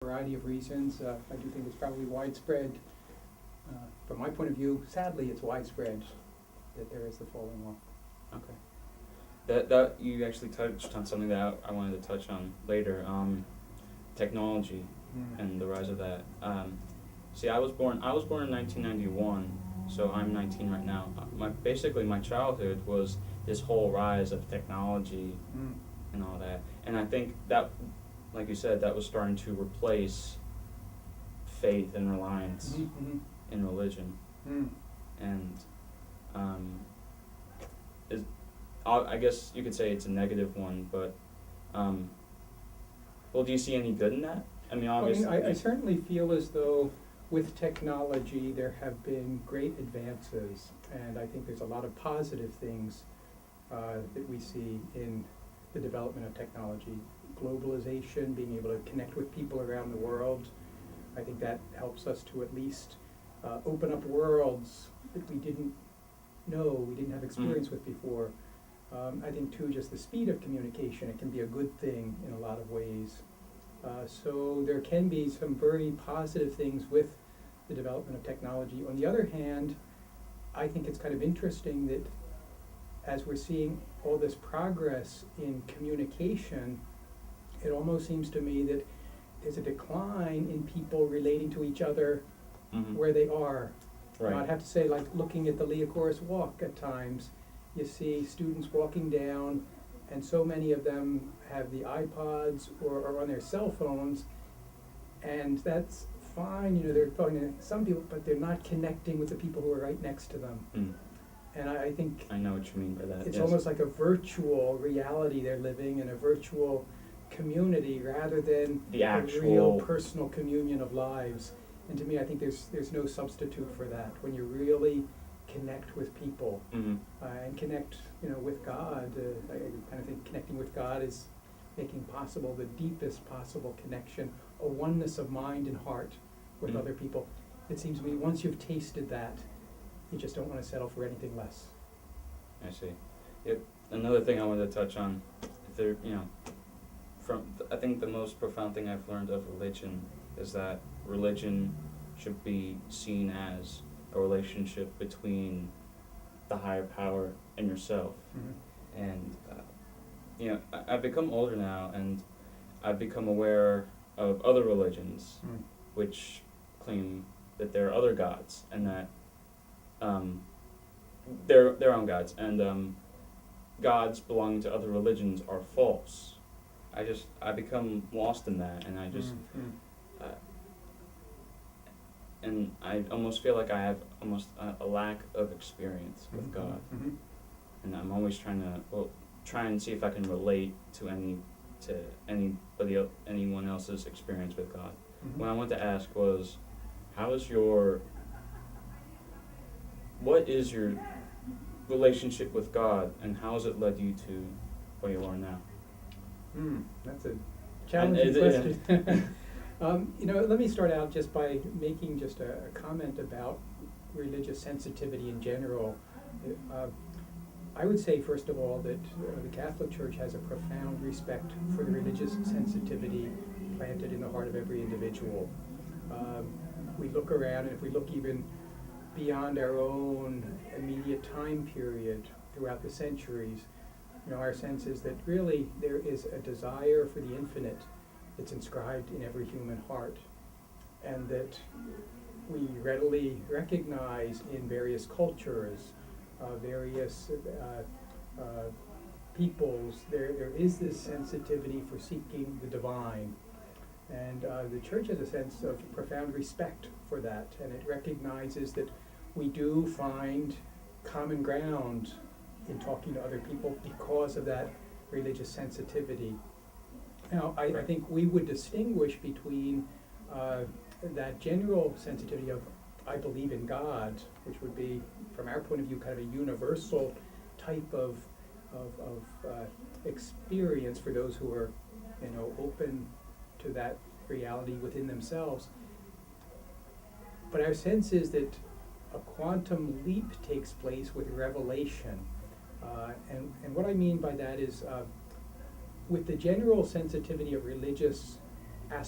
variety of reasons. I do think it's probably widespread. From my point of view, sadly, it's widespread that there is the falling off. Okay. That you actually touched on something that I wanted to touch on later. Technology and the rise of that. See, I was born in 1991, so I'm 19 right now. Basically my childhood was this whole rise of technology and all that, and I think that, like you said, that was starting to replace faith and reliance in religion, and I guess you could say it's a negative one, but well, do you see any good in that? I mean, obviously. I certainly feel as though with technology there have been great advances, and I think there's a lot of positive things that we see in the development of technology. Globalization, being able to connect with people around the world, I think that helps us to at least open up worlds that we didn't know, we didn't have experience with before. I think too, just the speed of communication, it can be a good thing in a lot of ways. So there can be some very positive things with the development of technology. On the other hand, I think it's kind of interesting that as we're seeing all this progress in communication, it almost seems to me that there's a decline in people relating to each other where they are. Right. I'd have to say, like looking at the Leocoris Walk at times, you see students walking down, and so many of them have the iPods or are on their cell phones, and that's fine, you know, they're talking to some people, but they're not connecting with the people who are right next to them. And I think I know what you mean by that. it's yes. almost like a virtual reality they're living in, a virtual community rather than The actual real personal communion of lives. And to me, I think there's no substitute for that. When you really connect with people and connect, you know, with God, I kind of think connecting with God is making possible the deepest possible connection, a oneness of mind and heart with other people. It seems to me once you've tasted that, you just don't want to settle for anything less. I see. Yep. Another thing I wanted to touch on, if there, you know, I think the most profound thing I've learned of religion is that religion should be seen as a relationship between the higher power and yourself. And you know, I've become older now, and I've become aware of other religions which claim that there are other gods, and that they're their own gods, and gods belonging to other religions are false. I become lost in that, and I just and I almost feel like I have almost a lack of experience with God, and I'm always trying and see if I can relate to anyone else's experience with God. What I wanted to ask was, what is your relationship with God, and how has it led you to where you are now? That's a challenging question. You know, let me start out just by making just a comment about religious sensitivity in general. I would say, first of all, that the Catholic Church has a profound respect for the religious sensitivity planted in the heart of every individual. We look around, and if we look even beyond our own immediate time period throughout the centuries, you know, our sense is that really there is a desire for the infinite that's inscribed in every human heart, and that we readily recognize in various cultures, various peoples, there is this sensitivity for seeking the divine. And the Church has a sense of profound respect for that, and it recognizes that we do find common ground in talking to other people because of that religious sensitivity. Now, I think we would distinguish between that general sensitivity of I believe in God, which would be, from our point of view, kind of a universal type of experience for those who are, you know, open to that reality within themselves. But our sense is that a quantum leap takes place with revelation. And what I mean by that is with the general sensitivity of religious aspects